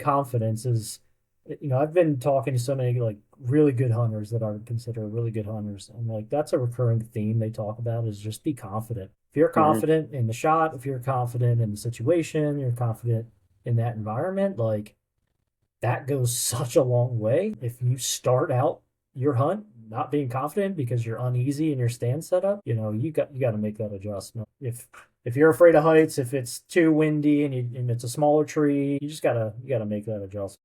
confidence is, I've been talking to so many like really good hunters that I would consider really good hunters. And like that's a recurring theme they talk about is just be confident. If you're Hmm. confident in the shot, if you're confident in the situation, you're confident in that environment, like that goes such a long way. If you start out your hunt not being confident because you're uneasy in your stand setup, you got to make that adjustment. If you're afraid of heights, if it's too windy and it's a smaller tree, you gotta make that adjustment.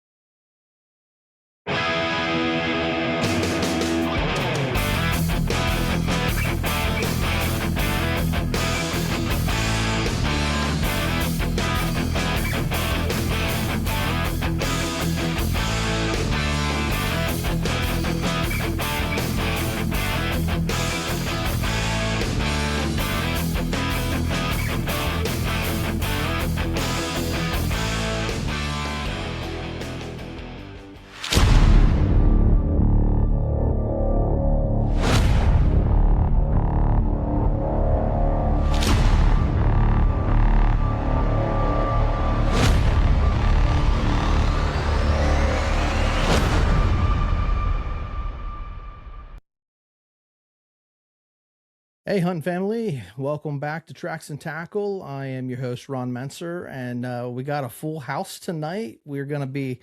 Hey, Hunt family, welcome back to Tracks and Tackle. I am your host, Ron Mentzer, and we got a full house tonight. We're going to be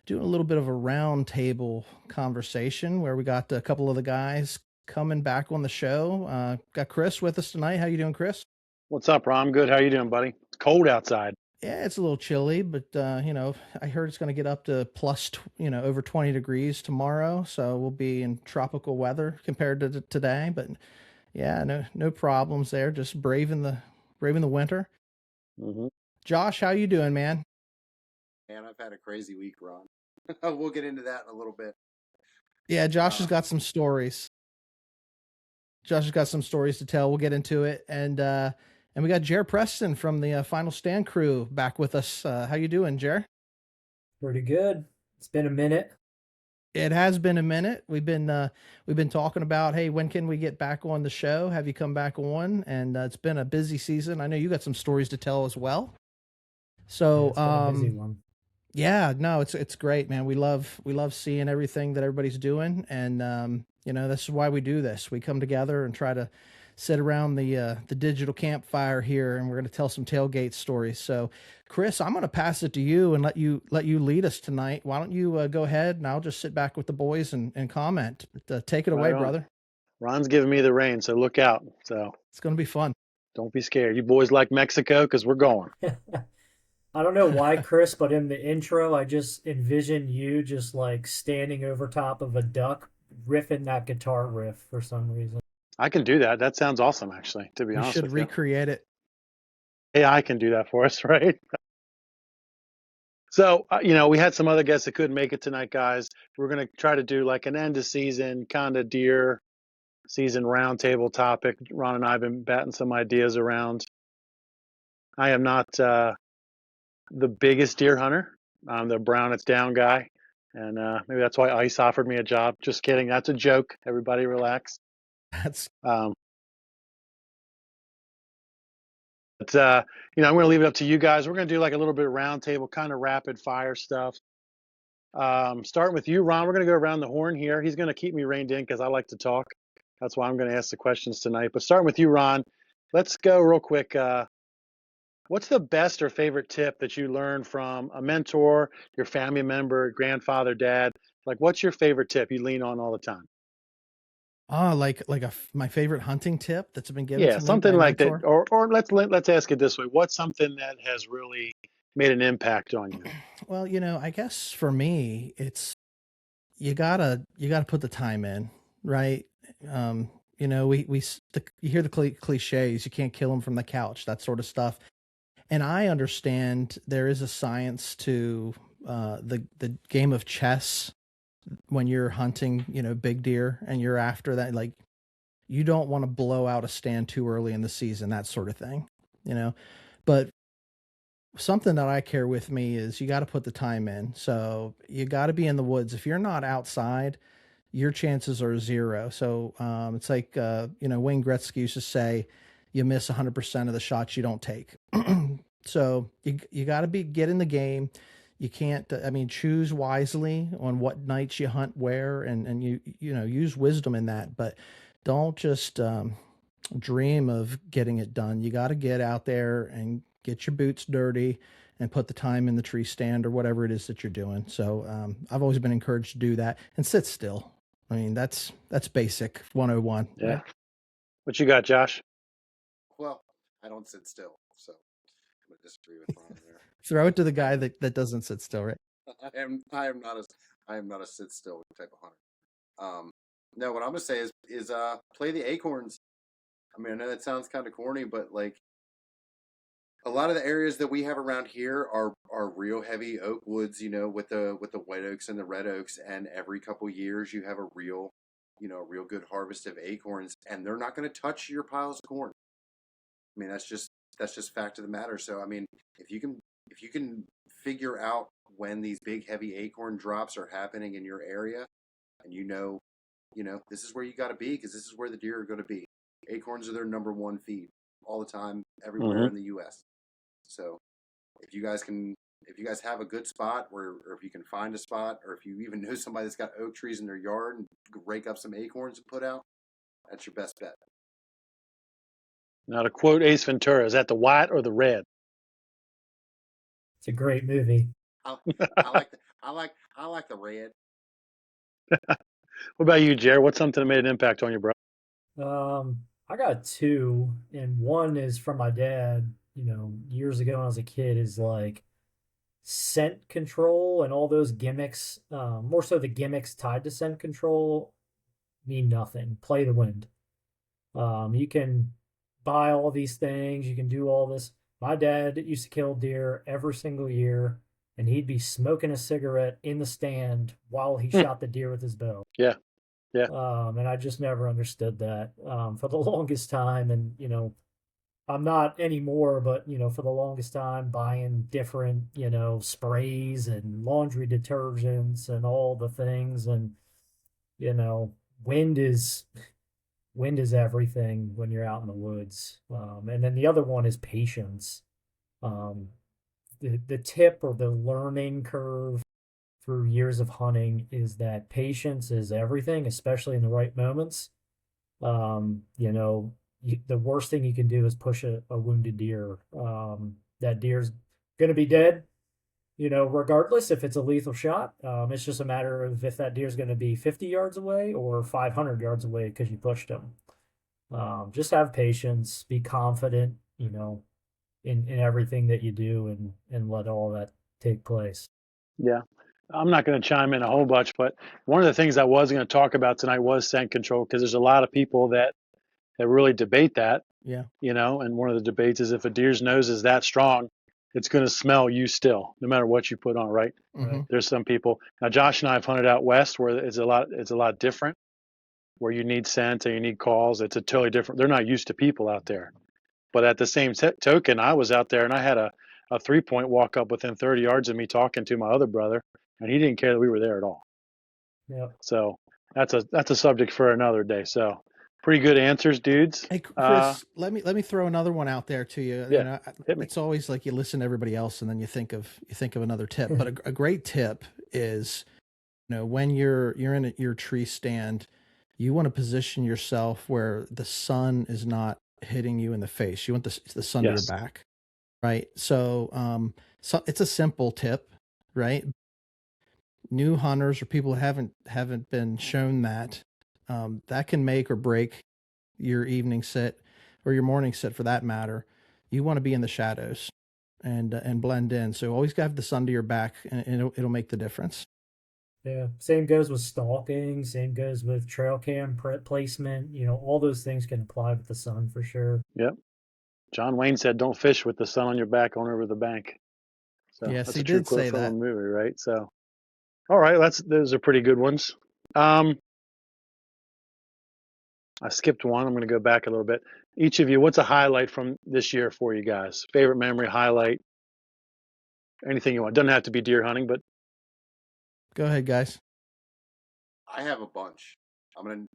doing a little bit of a round table conversation where we got a couple of the guys coming back on the show. Got Kris with us tonight. How you doing, Kris? What's up, Ron? I'm good. How you doing, buddy? It's cold outside. Yeah, it's a little chilly, but I heard it's going to get up to over 20 degrees tomorrow, so we'll be in tropical weather compared to today. But yeah, no problems there. Just braving the winter. Hmm. Josh, how you doing, man? Man, I've had a crazy week, Ron. We'll get into that in a little bit. Yeah, Josh has got some stories. Josh has got some stories to tell. We'll get into it, and we got Jere Preston from the Final Stand crew back with us. How you doing, Jere? Pretty good. It's been a minute. It has been a minute. We've been talking about, hey, when can we get back on the show? Have you come back on? And it's been a busy season. I know you got some stories to tell as well. Yeah, So, it's been a busy one. yeah, no, it's great, man. We love seeing everything that everybody's doing, and this is why we do this. We come together and try to sit around the digital campfire here, and we're going to tell some tailgate stories. So, Kris, I'm going to pass it to you and let you lead us tonight. Why don't you go ahead, and I'll just sit back with the boys and comment. But, take it Right away, on. brother. Ron's giving me the reins, so look out. So It's going to be fun. don't be scared. You boys like Mexico because we're going. I don't know why, Kris, but in the intro, I just envision you just like standing over top of a duck, riffing that guitar riff for some reason. I can do that. That sounds awesome, actually, to be We honest should with you. recreate it. AI can do that for us, right? So, we had some other guests that couldn't make it tonight, guys. We're going to try to do like an end of season kind of deer season roundtable topic. Ron and I have been batting some ideas around. I am not the biggest deer hunter. I'm the brown it's down guy. And maybe that's why ICE offered me a job. Just kidding. That's a joke. Everybody relax. That's Um, but I'm going to leave it up to you guys. We're going to do like a little bit of roundtable, kind of rapid fire stuff. Starting with you, Ron. We're going to go around the horn here. He's going to keep me reined in because I like to talk. That's why I'm going to ask the questions tonight. But starting with you, Ron, let's go real quick. What's the best or favorite tip that you learned from a mentor, your family member, grandfather, dad? Like, what's your favorite tip you lean on all the time? my favorite hunting tip that's been given Yeah, to me by something a like that. mentor. Or let's ask it this way: what's something that has really made an impact on you? Well, I guess for me, it's you gotta put the time in, right? You hear the cliches, you can't kill them from the couch, that sort of stuff. And I understand there is a science to the game of chess when you're hunting, big deer, and you're after that. Like, you don't want to blow out a stand too early in the season, that sort of thing, you know. But something that I care with me is you got to put the time in. So you got to be in the woods. If you're not outside, your chances are zero. So it's like, Wayne Gretzky used to say, you miss 100% of the shots you don't take. So you got to get in the game. you can't, I mean, choose wisely on what nights you hunt where, and you know, use wisdom in that, but don't just dream of getting it done. You got to get out there and get your boots dirty and put the time in the tree stand or whatever it is that you're doing. So I've always been encouraged to do that and sit still. I mean, that's basic 101. Yeah. Right? What you got, Josh? Well, I don't sit still, so I'm gonna disagree with Ron there. Throw it to the guy that doesn't sit still, right? I am not a sit still type of hunter. No, what I'm gonna say is play the acorns. I mean, I know that sounds kind of corny, but like a lot of the areas that we have around here are real heavy oak woods, you know, with the white oaks and the red oaks, and every couple years you have a real good harvest of acorns, and they're not going to touch your piles of corn. I mean, that's just fact of the matter. So I mean, if you can figure out when these big heavy acorn drops are happening in your area, and you know this is where you got to be, because this is where the deer are going to be. Acorns are their number one feed all the time, everywhere in the U.S. So if you guys have a good spot, or if you can find a spot, or if you even know somebody that's got oak trees in their yard and rake up some acorns and put out, that's your best bet. Now, to quote Ace Ventura, is that the white or the red? It's a great movie. I like the red. What about you, Jere? What's something that made an impact on you, bro? I got two, and one is from my dad, years ago when I was a kid, is like scent control and all those gimmicks, more so the gimmicks tied to scent control mean nothing. Play the wind. You can buy all these things, you can do all this. My dad used to kill deer every single year, and he'd be smoking a cigarette in the stand while he shot the deer with his bow. Yeah. And I just never understood that for the longest time. And, I'm not anymore, but, for the longest time, buying different, sprays and laundry detergents and all the things. And, you know, wind is wind is everything when you're out in the woods. And then the other one is patience. Um, the tip or the learning curve through years of hunting is that patience is everything, especially in the right moments. The worst thing you can do is push a wounded deer. That deer's going to be dead, regardless if it's a lethal shot. It's just a matter of if that deer's going to be 50 yards away or 500 yards away because you pushed him. Just have patience, be confident, in everything that you do, and let all that take place. Yeah. I'm not going to chime in a whole bunch, but one of the things I was going to talk about tonight was scent control, because there's a lot of people that really debate that. Yeah. And one of the debates is if a deer's nose is that strong, it's going to smell you still, no matter what you put on, right? Mm-hmm. There's some people. Now, Josh and I have hunted out west where it's a lot different, where you need scent and you need calls. It's a totally different. They're not used to people out there. But at the same token, I was out there and I had a 3-point walk up within 30 yards of me talking to my other brother, and he didn't care that we were there at all. Yeah. So that's a subject for another day. So pretty good answers, dudes. Hey, Kris, let me throw another one out there to you. Yeah, hit me. It's always like you listen to everybody else and then you think of another tip. But a great tip is, when you're in your tree stand, you want to position yourself where the sun is not hitting you in the face. You want the sun to your back, right? So it's a simple tip, right? New hunters or people who haven't been shown that can make or break your evening sit or your morning sit for that matter. You want to be in the shadows and blend in. So always have the sun to your back, and it'll make the difference. Yeah. Same goes with stalking. Same goes with trail cam placement. All those things can apply with the sun for sure. Yep. John Wayne said, "Don't fish with the sun on your back on over the bank." So yes, that's he a true did quote say from that. a movie, right? So, all right, those are pretty good ones. I skipped one. I'm going to go back a little bit. Each of you, what's a highlight from this year for you guys? Favorite memory, highlight, anything you want. Doesn't have to be deer hunting, but go ahead, guys. I have a bunch. I'm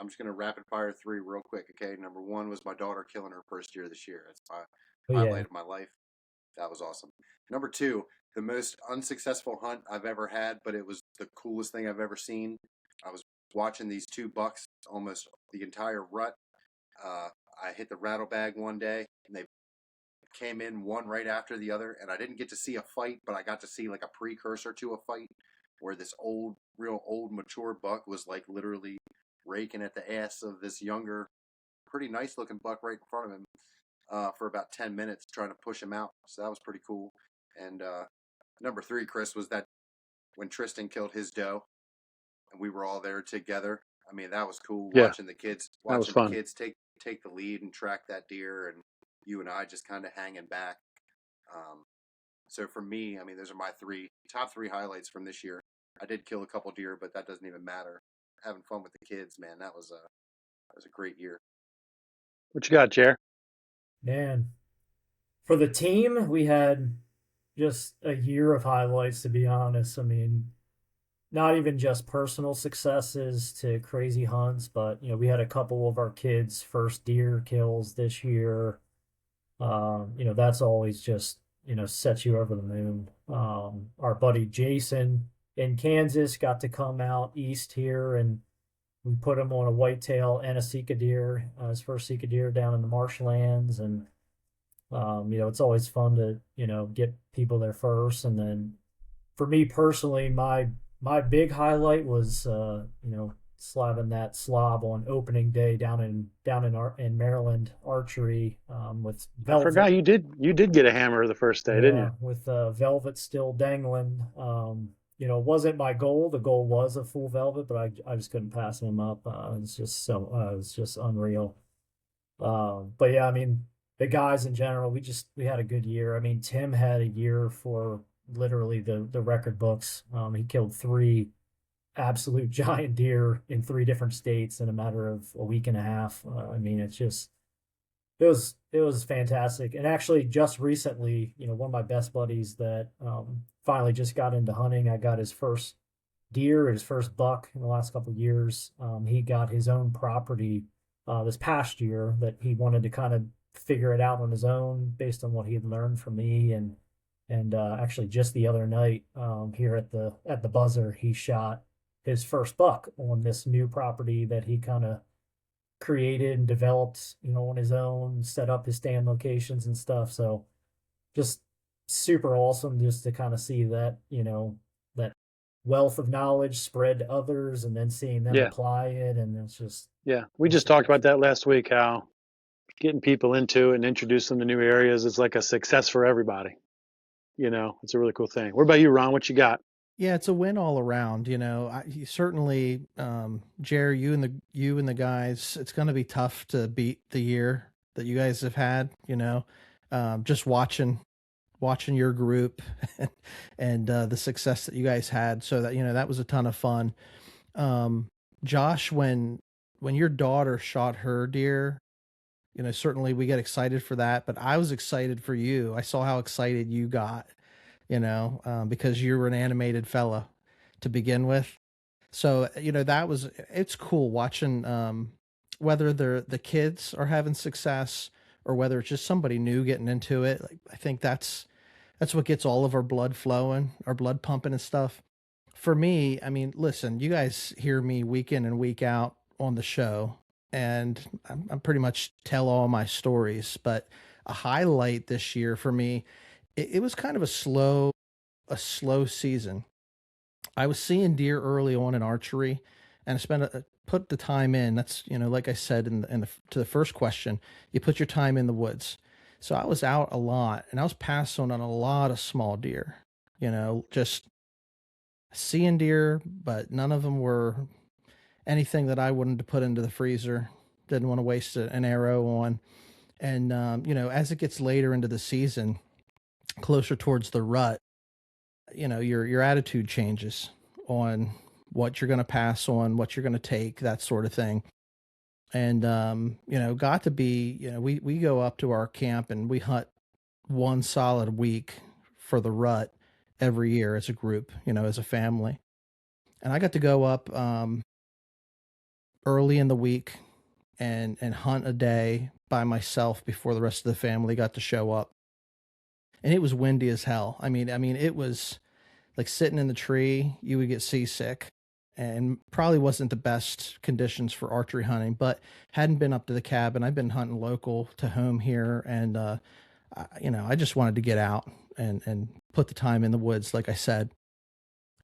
just gonna rapid fire 3 real quick. Okay, number 1 was my daughter killing her first deer this year. It's my highlight of my life. That was awesome. Number 2, the most unsuccessful hunt I've ever had, but it was the coolest thing I've ever seen. I was watching these two bucks almost the entire rut. I hit the rattle bag one day, and they came in one right after the other, and I didn't get to see a fight, but I got to see like a precursor to a fight where this real old, mature buck was like literally raking at the ass of this younger, pretty nice looking buck right in front of him for about 10 minutes trying to push him out. So that was pretty cool. And number 3, Kris, was that when Tristan killed his doe and we were all there together. I mean, that was cool watching the kids take the lead and track that deer, and you and I just kind of hanging back. So for me, I mean, those are my top three highlights from this year. I did kill a couple deer, but that doesn't even matter. Having fun with the kids, man, that was a great year. What you got, Jere? Man, for the team, we had just a year of highlights, to be honest. I mean, not even just personal successes to crazy hunts, but we had a couple of our kids' first deer kills this year. That's always just sets you over the moon. Our buddy Jason in Kansas got to come out east here, and we put him on a whitetail and a Sika deer, his first Sika deer down in the marshlands, and it's always fun to get people there first. And then for me personally, my big highlight was slapping that slob on opening day down in Maryland archery with velvet. I forgot you did get a hammer the first day, didn't you? With velvet still dangling. Wasn't my goal. The goal was a full velvet, but I just couldn't pass him up. It was just unreal. But yeah, I mean, the guys in general, we had a good year. I mean, Tim had a year for literally the record books. He killed 3 absolute giant deer in 3 different states in a matter of a week and a half. I mean, it was fantastic. And actually, just recently, one of my best buddies that finally just got into hunting, I got his first deer, his first buck in the last couple of years. He got his own property this past year that he wanted to kind of figure it out on his own based on what he had learned from me. And actually, just the other night here at the buzzer, he shot his first buck on this new property that he kind of created and developed, on his own, set up his stand locations and stuff. So just super awesome just to kind of see that, that wealth of knowledge spread to others and then seeing them apply it. And it's just, we just talked about that last week, how getting people into it and introduce them to new areas is like a success for everybody. It's a really cool thing. What about you, Ron? What you got? Yeah, it's a win all around. Certainly, Jere, you and the guys, it's going to be tough to beat the year that you guys have had. Just watching your group and the success that you guys had. So that that was a ton of fun. Josh, when your daughter shot her deer, certainly we get excited for that. But I was excited for you. I saw how excited you got. Because you were an animated fella to begin with. So, it's cool watching, whether the kids are having success or whether it's just somebody new getting into it. Like, I think that's what gets all of our blood flowing, our blood pumping and stuff. For me, I mean, listen, you guys hear me week in and week out on the show, and I'm pretty much tell all my stories, but a highlight this year for me, it was kind of a slow season. I was seeing deer early on in archery, and I put the time in. That's, like I said to the first question, you put your time in the woods. So I was out a lot, and I was passing on a lot of small deer, just seeing deer, but none of them were anything that I wanted to put into the freezer. Didn't want to waste an arrow on. And, as it gets later into the season, closer towards the rut, your attitude changes on what you're going to pass on, what you're going to take, that sort of thing. And, got to be, we go up to our camp and we hunt one solid week for the rut every year as a group, as a family. And I got to go up early in the week and hunt a day by myself before the rest of the family got to show up. and it was windy as hell. I mean, it was like sitting in the tree, you would get seasick, and probably wasn't the best conditions for archery hunting, but hadn't been up to the cabin. I've been hunting local to home here, and I just wanted to get out and put the time in the woods, like I said.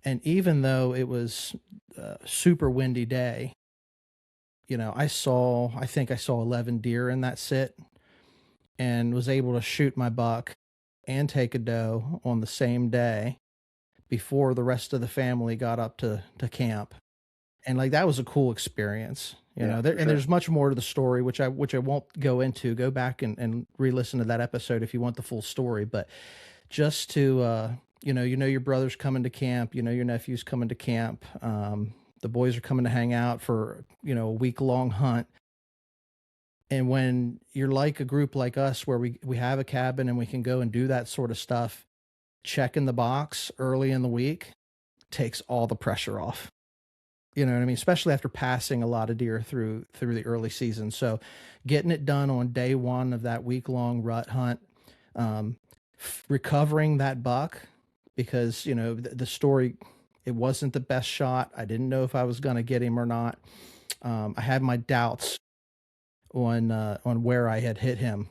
And even though it was a super windy day, I think I saw 11 deer in that sit, and was able to shoot my buck and take a doe on the same day before the rest of the family got up to camp. And like, that was a cool experience, there's much more to the story, which I won't go into. Go back and re-listen to that episode if you want the full story. But just to, your brother's coming to camp, your nephew's coming to camp. The boys are coming to hang out for, a week-long hunt. And when you're like a group like us, where we have a cabin and we can go and do that sort of stuff, checking the box early in the week takes all the pressure off. You know what I mean? Especially after passing a lot of deer through the early season. So getting it done on day one of that week-long rut hunt, recovering that buck, because, the story, it wasn't the best shot. I didn't know if I was going to get him or not. I had my doubts on where I had hit him,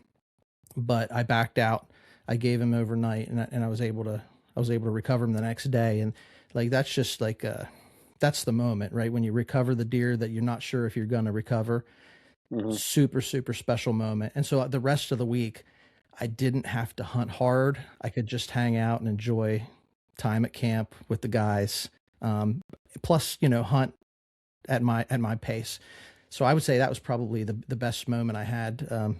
but I backed out. I gave him overnight, and I was able to recover him the next day. And like, that's just like, that's the moment, right? When you recover the deer that you're not sure if you're going to recover. Mm-hmm. Super, super special moment. And so the rest of the week, I didn't have to hunt hard. I could just hang out and enjoy time at camp with the guys. Plus, hunt at my pace. So I would say that was probably the best moment I had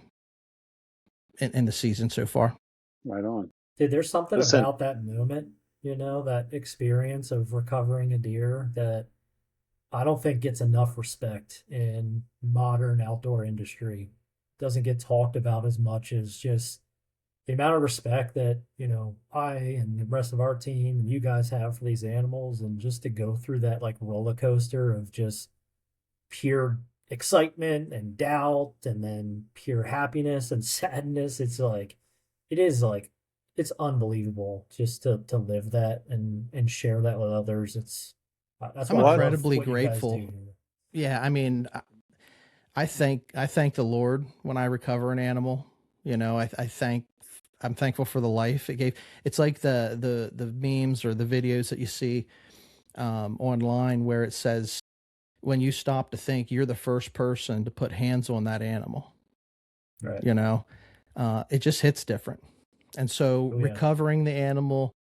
in the season so far. Right on. Dude, there's something about that moment, that experience of recovering a deer that I don't think gets enough respect in modern outdoor industry. Doesn't get talked about as much as just the amount of respect that, I and the rest of our team and you guys have for these animals, and just to go through that like roller coaster of just pure excitement and doubt, and then pure happiness and sadness. It's unbelievable just to live that and share that with others. That's I'm incredibly grateful. Yeah. I mean, I thank the Lord when I recover an animal. I'm thankful for the life it gave. It's like the memes or the videos that you see online where it says, when you stop to think, you're the first person to put hands on that animal. Right. It just hits different. And so recovering the animal,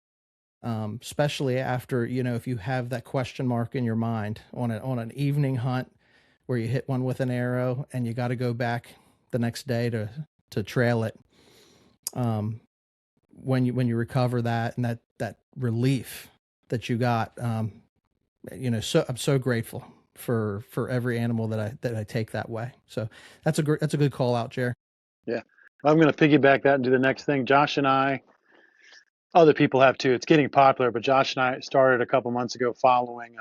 especially after, if you have that question mark in your mind on an evening hunt where you hit one with an arrow and you got to go back the next day to trail it. When you recover that, and that relief that you got, so I'm so grateful for every animal that I take that way. So that's a good call out, Jere. Yeah. I'm going to piggyback that and do the next thing. Josh and I, other people have too. It's getting popular, but Josh and I started a couple months ago following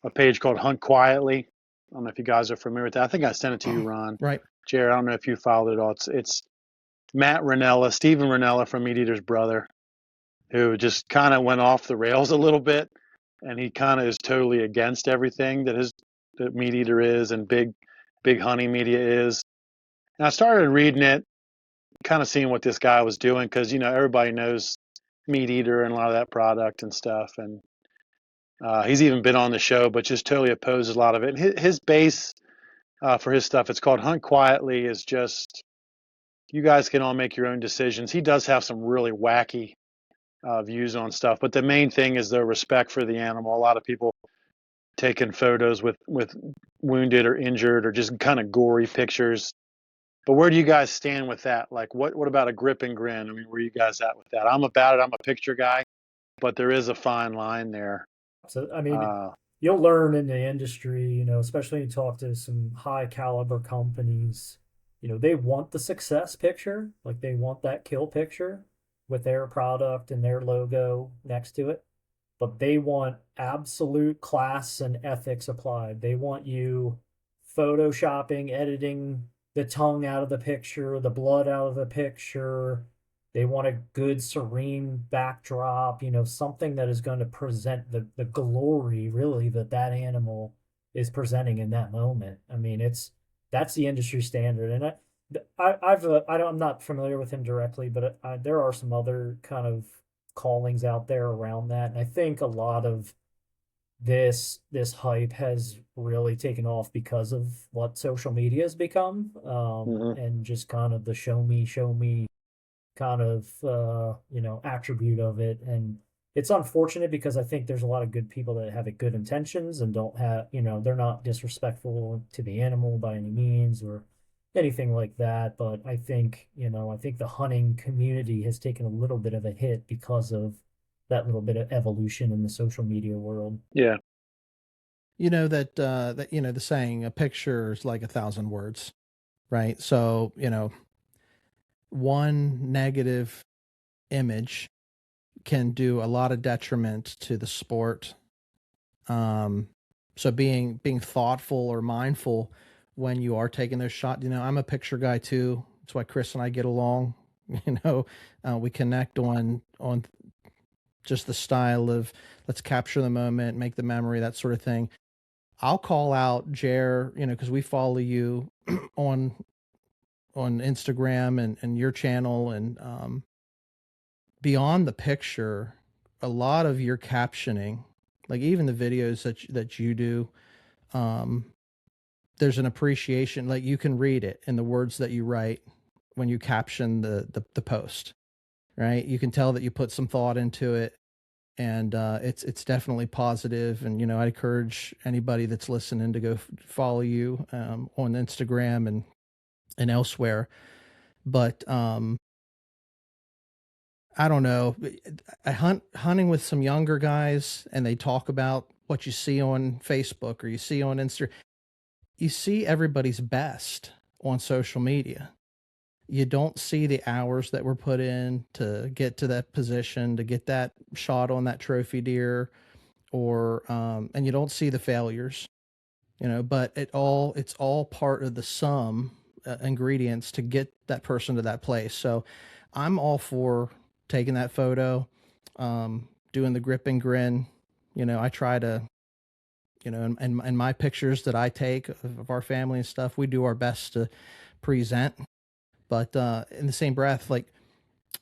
a page called Hunt Quietly. I don't know if you guys are familiar with that. I think I sent it to you, Ron. Right. Jere, I don't know if you followed it all. It's Matt Ranella, Stephen Ranella from Meat Eater's brother, who just kind of went off the rails a little bit. And he kind of is totally against everything that Meat Eater is and big hunting media is. And I started reading it, kind of seeing what this guy was doing, because, everybody knows Meat Eater and a lot of that product and stuff. And he's even been on the show, but just totally opposes a lot of it. And his base for his stuff, it's called Hunt Quietly, is just, you guys can all make your own decisions. He does have some really wacky views on stuff, but the main thing is their respect for the animal. A lot of people taking photos with wounded or injured or just kind of gory pictures. But where do you guys stand with that? Like, what about a grip and grin? I mean, where are you guys at with that? I'm about it. I'm a picture guy, but there is a fine line there. So, I mean, you'll learn in the industry, especially when you talk to some high caliber companies, they want the success picture, like they want that kill picture with their product and their logo next to it, but they want absolute class and ethics applied. They want you photoshopping, editing the tongue out of the picture, the blood out of the picture, They want a good, serene backdrop, something that is going to present the glory, really, that animal is presenting in that moment. I mean, that's the industry standard. And I'm not familiar with him directly, but there are some other kind of callings out there around that. And I think a lot of this hype has really taken off because of what social media has become, Hmm. and just kind of the show me kind of attribute of it. And it's unfortunate because I think there's a lot of good people that have good intentions and don't have, they're not disrespectful to the animal by any means or anything like that. But I think the hunting community has taken a little bit of a hit because of that little bit of evolution in the social media world. Yeah. That the saying, a picture is like 1,000 words, right? So, one negative image can do a lot of detriment to the sport. So being thoughtful or mindful when you are taking those shots. I'm a picture guy too. That's why Kris and I get along. We connect on just the style of, let's capture the moment, make the memory, that sort of thing. I'll call out Jere, because we follow you on Instagram and your channel, and beyond the picture, a lot of your captioning, like even the videos that you do, there's an appreciation, like you can read it in the words that you write when you caption the post, right? You can tell that you put some thought into it, and it's definitely positive. And I encourage anybody that's listening to go follow you on Instagram and elsewhere. But I don't know. I hunting with some younger guys, and they talk about what you see on Facebook or you see on Instagram. You see everybody's best on social media. You don't see the hours that were put in to get to that position, to get that shot on that trophy deer, or and you don't see the failures, but it's all part of the sum ingredients to get that person to that place. So I'm all for taking that photo, doing the grip and grin. I try to, and my pictures that I take of our family and stuff, we do our best to present. But in the same breath, like,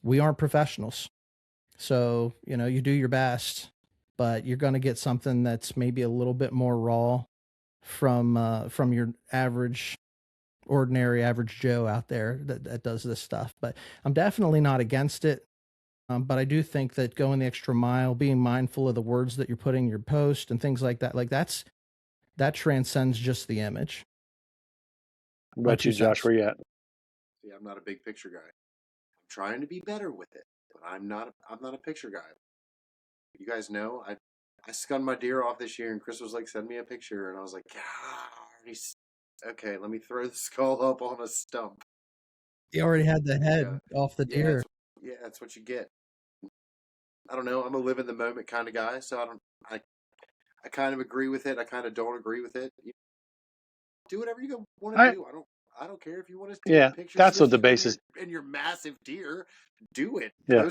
we aren't professionals. So, you do your best, but you're going to get something that's maybe a little bit more raw from your ordinary average Joe out there that does this stuff. But I'm definitely not against it. But I do think that going the extra mile, being mindful of the words that you're putting in your post and things like that, that transcends just the image. What My about 2 you, Josh? cents. Where you at? See, I'm not a big picture guy. I'm trying to be better with it, but I'm not a picture guy. You guys know I skunned my deer off this year, and Kris was like, "Send me a picture," and I was like, "God, okay, let me throw the skull up on a stump." You already had the Yeah, head off the yeah, deer. that's what you get. I don't know. I'm a live in the moment kind of guy, so I kind of agree with it. I kind of don't agree with it. Do whatever you want to I do. I don't care if you want to take Yeah, pictures that's what the with you basis. and your massive deer. Do it. Yeah,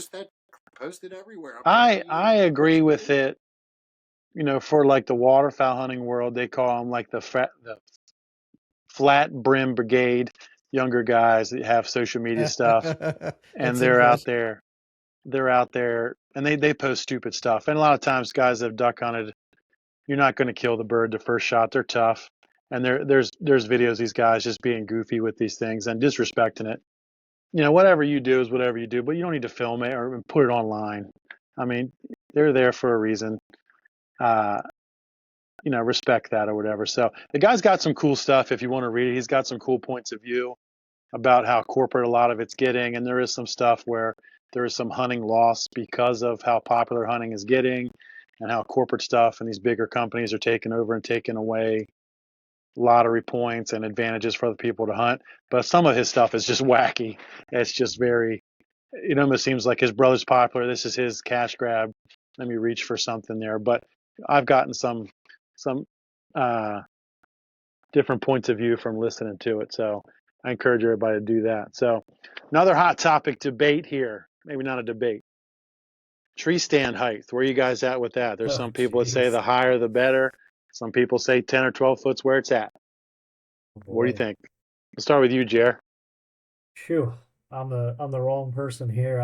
Post it everywhere. I'm proud I of you. I Do what agree you with do. it. For like the waterfowl hunting world, they call them like the flat brim brigade, younger guys that have social media stuff, and That's they're out impressive. there. They're out there, and they post stupid stuff. And a lot of times, guys that have duck hunted, you're not going to kill the bird the first shot. They're tough, and there's videos of these guys just being goofy with these things and disrespecting it. Whatever you do is whatever you do, but you don't need to film it or put it online. I mean, they're there for a reason. Uh, respect that or whatever. So the guy's got some cool stuff. If you want to read it, he's got some cool points of view about how corporate a lot of it's getting, and there is some stuff where there is some hunting loss because of how popular hunting is getting, and how corporate stuff and these bigger companies are taking over and taking away lottery points and advantages for other people to hunt. But some of his stuff is just wacky. It's just very. It almost seems like his brother's popular. This is his cash grab. Let me reach for something there. But I've gotten some uh, different points of view from listening to it. So I encourage everybody to do that. So another hot topic debate here. maybe not a debate. Tree stand height. Where are you guys at with that? There's Oh, some people that say jeez. the higher the better. Some people say 10 or 12 foot's where it's at. Oh, What do you boy. think? Let's start with you, Jere. Phew. I'm the wrong person here.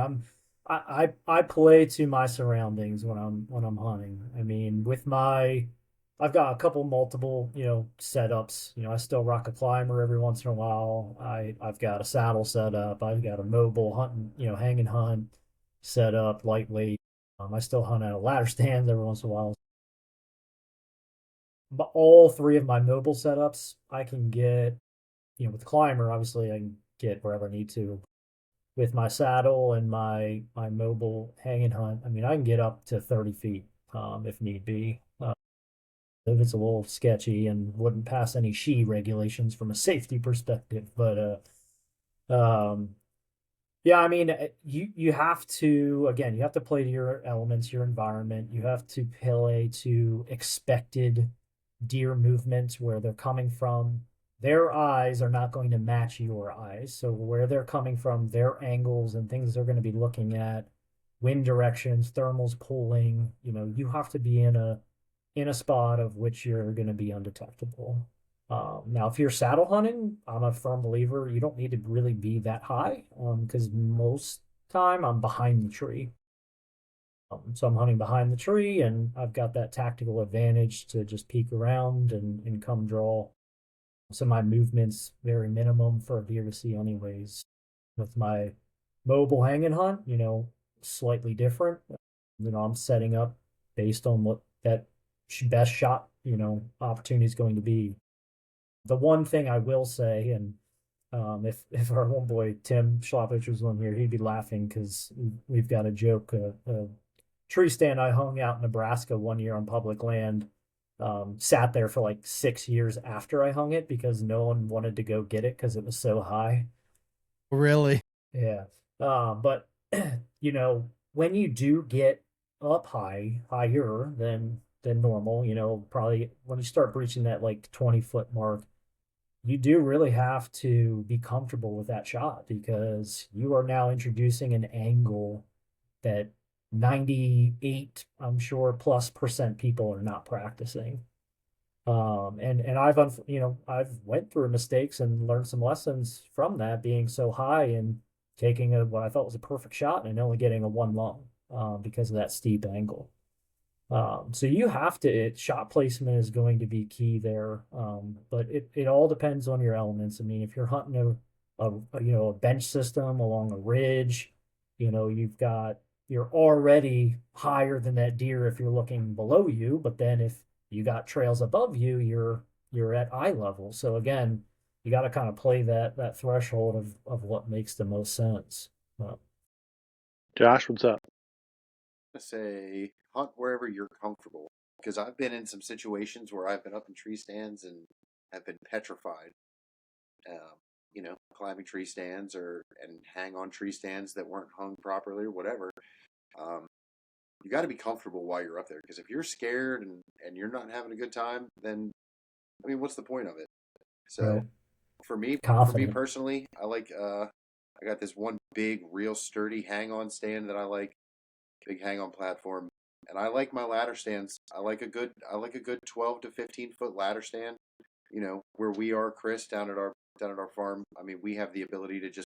I play to my surroundings when I'm hunting. I mean, I've got a couple multiple, setups. I still rock a climber every once in a while. I've got a saddle set up. I've got a mobile hunting, hang and hunt set up, lightweight. I still hunt out of ladder stands every once in a while. But all three of my mobile setups, I can get, with the climber, obviously I can get wherever I need to. With my saddle and my mobile hang and hunt, I mean, I can get up to 30 feet if need be. If it's a little sketchy and wouldn't pass any SHE regulations from a safety perspective. But yeah, I mean, you have to, again, you have to play to your elements, your environment. You have to play to expected deer movements where they're coming from. Their eyes are not going to match your eyes. So where they're coming from, their angles and things they're going to be looking at, wind directions, thermals pulling, you have to be in a spot of which you're going to be undetectable. Now, if you're saddle hunting, I'm a firm believer you don't need to really be that high because most time I'm behind the tree. So I'm hunting behind the tree, and I've got that tactical advantage to just peek around and come draw. So my movement's very minimum for a deer to see, anyways. With my mobile hang and hunt, slightly different. I'm setting up based on what that best shot, opportunity is going to be. The one thing I will say, and if our one boy Tim Schlappich was on here, he'd be laughing because we've got a joke. Tree stand I hung out in Nebraska one year on public land, sat there for like 6 years after I hung it because no one wanted to go get it because it was so high. Really? Yeah. But when you do get up higher than normal, probably when you start breaching that like 20-foot mark, you do really have to be comfortable with that shot because you are now introducing an angle that 98, I'm sure, +% people are not practicing. And I've went through mistakes and learned some lessons from that, being so high and taking what I thought was a perfect shot and only getting a one lung because of that steep angle. So you have to, shot placement is going to be key there. But it all depends on your elements. I mean, if you're hunting a bench system along a ridge, you're already higher than that deer if you're looking below you. But then if you got trails above you, you're at eye level. So again, you got to kind of play that threshold of what makes the most sense. Josh, what's up? I say hunt wherever you're comfortable because I've been in some situations where I've been up in tree stands and have been petrified. Climbing tree stands and hang on tree stands that weren't hung properly or whatever. You got to be comfortable while you're up there because if you're scared and you're not having a good time, then I mean, what's the point of it? So Right. for me Confident. personally, I like I got this one big, real sturdy hang-on stand that I like, big hang-on platform, and I like my ladder stands. I like a good 12 to 15 foot ladder stand. Where we are, Kris, down at our farm. I mean, we have the ability to just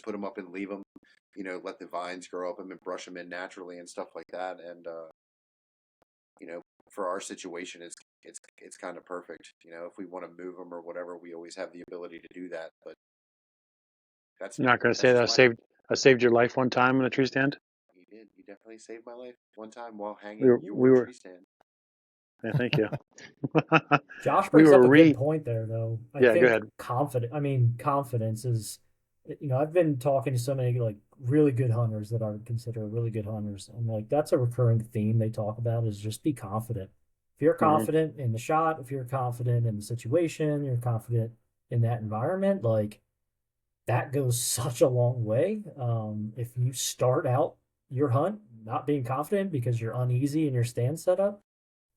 put them up and leave them. Let the vines grow up them and brush them in naturally and stuff like that. And for our situation, it's kind of perfect. If we want to move them or whatever, we always have the ability to do that. But that's You're not going to say that just I saved your life one time in a tree stand? You did. You definitely saved my life one time while We hanging were, your we were tree stand. yeah, thank you. Josh we brings up were a good point there, though. I Yeah, go think ahead. confidence is, I've been talking to so many like really good hunters that I would consider really good hunters. And like, that's a recurring theme they talk about is just be confident. If you're Mhm. confident in the shot, if you're confident in the situation, you're confident in that environment, like that goes such a long way. If you start out your hunt not being confident because you're uneasy in your stand setup,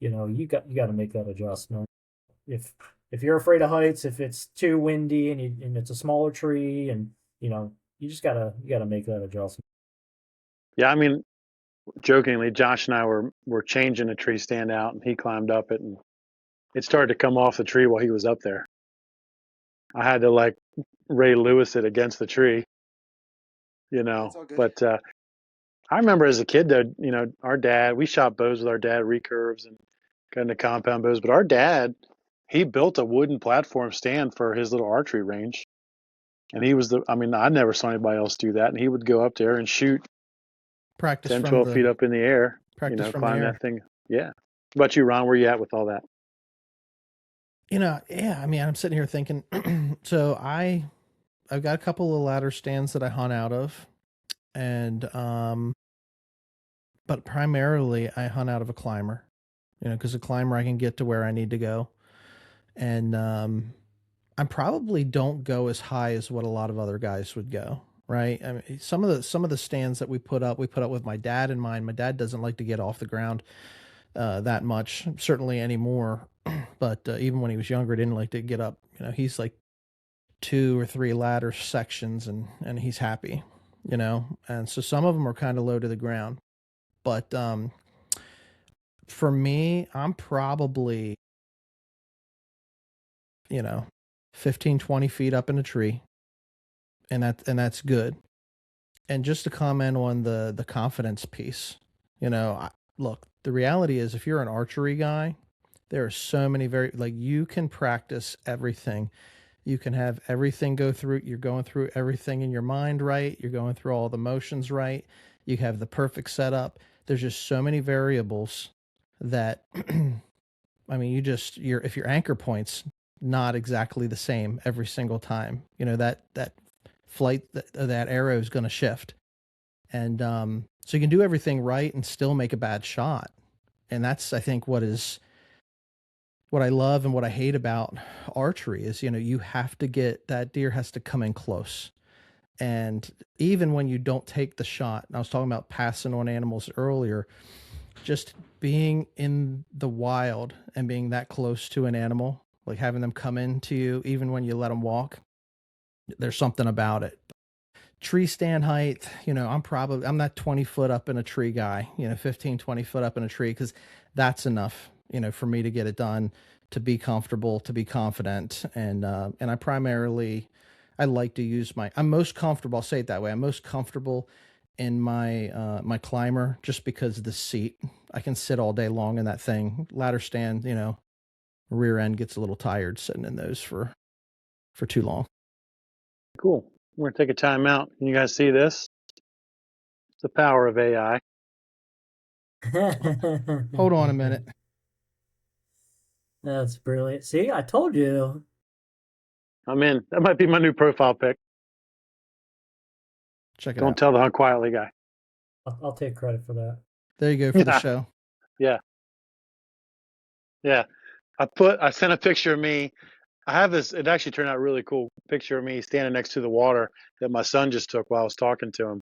you got to make that adjustment. If you're afraid of heights, if it's too windy and it's a smaller tree, and you just gotta make that adjustment. Yeah, I mean, jokingly, Josh and I were changing a tree stand out, and he climbed up it, and it started to come off the tree while he was up there. I had to like Ray Lewis it against the tree, It's all good. But I remember as a kid, though, our dad, we shot bows with our dad, recurves and kind of compound bows. But our dad, he built a wooden platform stand for his little archery range. And I never saw anybody else do that. And he would go up there and shoot Practice 10, from 12 the feet up in the air, practice from the climb air. that thing. Yeah. What about you, Ron? Where you at with all that? Yeah, I mean, I'm sitting here thinking, so I've got a couple of ladder stands that I hunt out of, and but primarily I hunt out of a climber, because a climber I can get to where I need to go, and I probably don't go as high as what a lot of other guys would go. Right. I mean, some of the stands that we put up with my dad in mind. My dad doesn't like to get off the ground that much, certainly anymore. But even when he was younger, didn't like to get up. He's like 2 or 3 ladder sections, and he's happy. And so some of them are kind of low to the ground. But for me, I'm probably 15, 20 feet up in a tree, and that's good. And just to comment on the confidence piece, look, the reality is, if you're an archery guy, there are so many you can practice everything. You can have everything go through. You're going through everything in your mind, right? You're going through all the motions, right? You have the perfect setup. There's just so many variables that, I mean, if your anchor point's not exactly the same every single time, that flight, that arrow is going to shift. And so you can do everything right and still make a bad shot. And that's, I think, what I love and what I hate about archery is, you have to that deer has to come in close. And even when you don't take the shot, and I was talking about passing on animals earlier, just being in the wild and being that close to an animal, like having them come into you, even when you let them walk, there's something about it. Tree stand height, I'm not 20 foot up in a tree guy, 15, 20 foot up in a tree, because that's enough, for me to get it done, to be comfortable, to be confident. And I like to use I'm most comfortable, I'll say it that way. I'm most comfortable in my climber, just because of the seat. I can sit all day long in that thing. Ladder stand, rear end gets a little tired sitting in those for too long. Cool. We're going to take a time out. Can you guys see this? It's the power of AI. Hold on a minute. That's brilliant. See, I told you. I'm in. That might be my new profile pic. Check it Don't out. tell the Hunt Quietly guy. I'll take credit for that. There you go for the show. Yeah. Yeah. I sent a picture of me. I have this, it actually turned out really cool picture of me standing next to the water that my son just took while I was talking to him.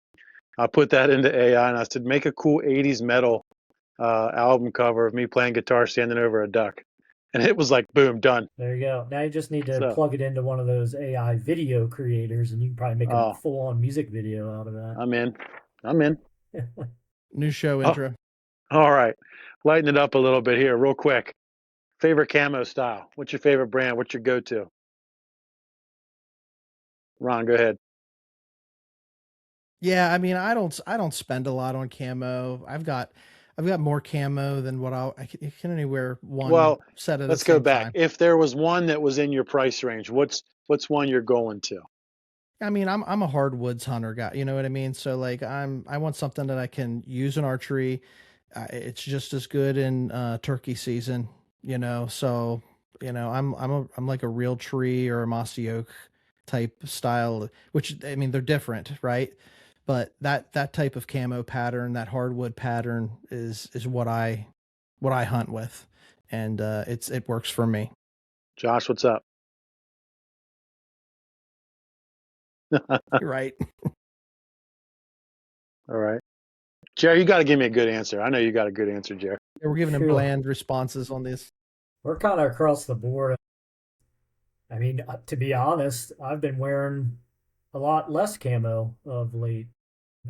I put that into AI and I said, make a cool 80s metal album cover of me playing guitar standing over a duck. And it was like, boom, done. There you go. Now you just need to plug it into one of those AI video creators, and you can probably make a full-on music video out of that. I'm in. New show intro. All right. Lighten it up a little bit here real quick. Favorite camo style? What's your favorite brand? What's your go-to? Ron, go ahead. Yeah, I mean, I don't spend a lot on camo. I've got more camo than what I can only wear one set at a time. Let's go back. If there was one that was in your price range, what's one you're going to? I mean, I'm a hardwoods hunter guy. You know what I mean? So like, I want something that I can use in archery. It's just as good in turkey season. So I'm like a real tree or a mossy oak type style, which, I mean, they're different, right? But that type of camo pattern, that hardwood pattern is what I hunt with, and it works for me. Josh, what's up? You're right. All right. Jere, you got to give me a good answer. I know you got a good answer, Jere. Yeah, we're giving him bland responses on this. We're kind of across the board. I mean, to be honest, I've been wearing a lot less camo of late.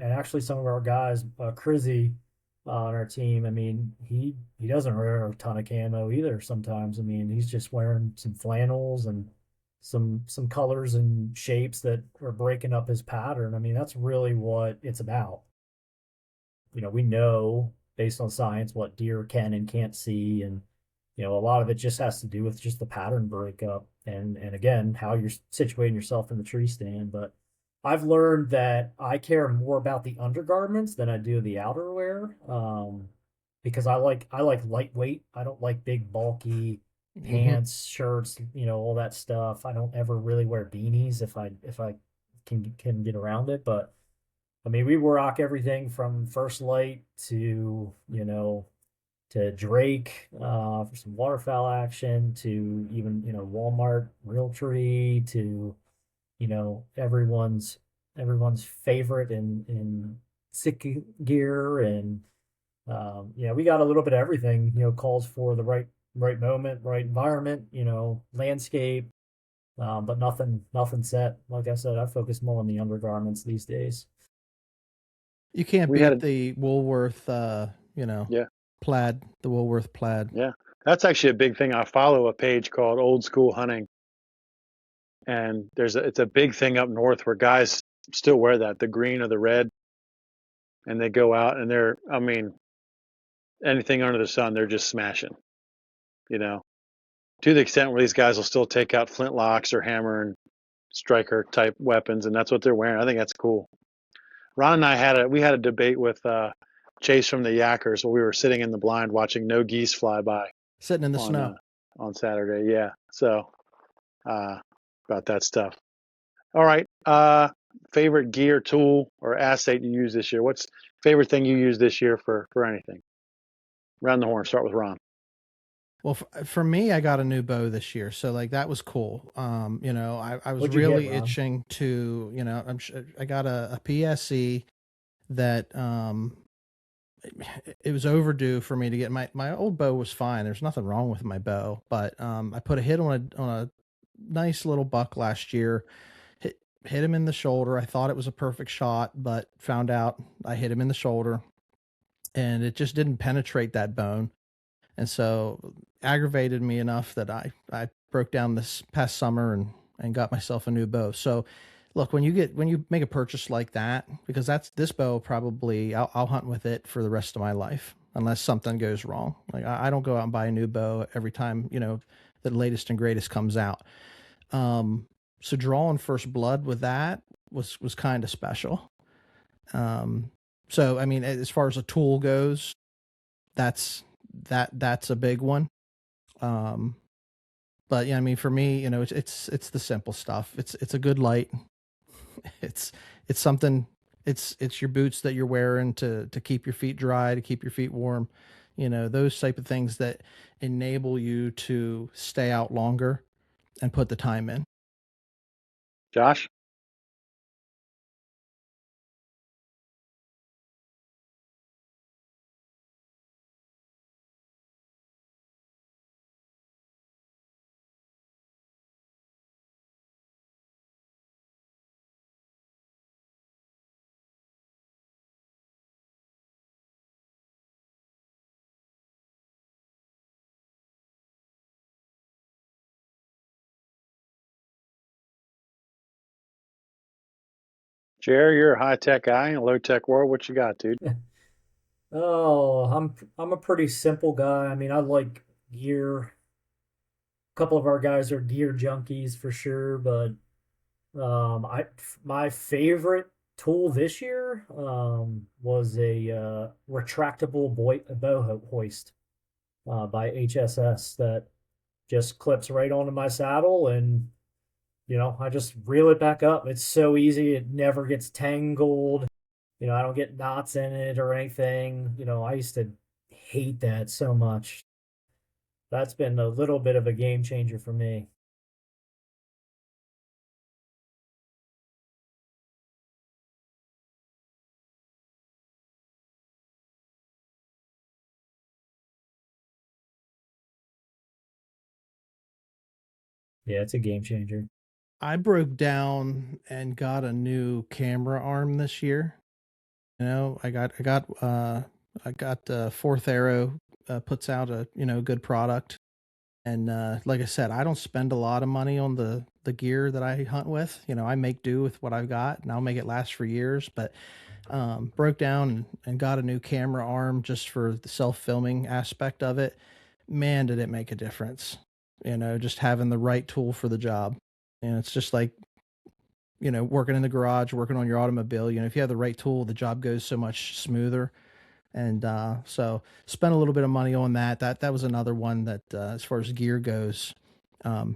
And actually, some of our guys, Kris on our team, I mean, he doesn't wear a ton of camo either. Sometimes, I mean, he's just wearing some flannels and some colors and shapes that are breaking up his pattern. I mean, that's really what it's about. We know based on science what deer can and can't see, and a lot of it just has to do with just the pattern breakup and again how you're situating yourself in the tree stand. But I've learned that I care more about the undergarments than I do the outerwear, because I like lightweight. I don't like big bulky pants, shirts, all that stuff. I don't ever really wear beanies if I can get around it. But I mean, we rock everything from First Light to Drake for some waterfowl action, to even Walmart Realtree, to everyone's favorite in sick gear. And we got a little bit of everything. Calls for the right moment, right environment, landscape, but nothing set. Like I said, I focus more on the undergarments these days. You can't We beat had the Woolworth, yeah, plaid, the Woolworth plaid. yeah. That's actually a big thing. I follow a page called Old School Hunting, and it's a big thing up north where guys still wear that, the green or the red, and they go out and I mean, anything under the sun, they're just smashing, to the extent where these guys will still take out flintlocks or hammer and striker type weapons, and that's what they're wearing. I think that's cool. Ron and I had a debate with Chase from the Yackers while we were sitting in the blind watching no geese fly by Sitting in the snow. On Saturday. Yeah. So about that stuff. All right. Favorite gear, tool, or asset you use this year? What's favorite thing you use this year for anything? Round the horn. Start with Ron. Well, for me, I got a new bow this year, so like that was cool. I was What'd you get, really Ron? itching to, I got a PSE that it was overdue for me to get. My old bow was fine. There's nothing wrong with my bow, but I put a hit on a nice little buck last year. Hit him in the shoulder. I thought it was a perfect shot, but found out I hit him in the shoulder, and it just didn't penetrate that bone. And so aggravated me enough that I broke down this past summer and got myself a new bow. So look, when you make a purchase like that, because this bow, probably I'll hunt with it for the rest of my life unless something goes wrong. Like I don't go out and buy a new bow every time, the latest and greatest comes out. So drawing first blood with that was kind of special. So I mean, as far as a tool goes, that's a big one. But yeah, I mean, for me, it's the simple stuff. It's a good light. It's something. It's your boots that you're wearing to keep your feet dry, to keep your feet warm. Those type of things that enable you to stay out longer and put the time in. Josh? Jere, you're a high tech guy in a low tech world. What you got, dude? Oh, I'm a pretty simple guy. I mean, I like gear. A couple of our guys are gear junkies for sure, but I my favorite tool this year was a retractable bow hoist by HSS that just clips right onto my saddle, and I just reel it back up. It's so easy. It never gets tangled. I don't get knots in it or anything. I used to hate that so much. That's been a little bit of a game changer for me. Yeah, it's a game changer. I broke down and got a new camera arm this year. I got Fourth Arrow puts out a good product, and like I said, I don't spend a lot of money on the gear that I hunt with. I make do with what I've got, and I'll make it last for years. But broke down and got a new camera arm just for the self filming aspect of it. Man, did it make a difference! Just having the right tool for the job, and it's just like working in the garage, working on your automobile. If you have the right tool, the job goes so much smoother. And so spent a little bit of money on that. That was another one that, as far as gear goes, I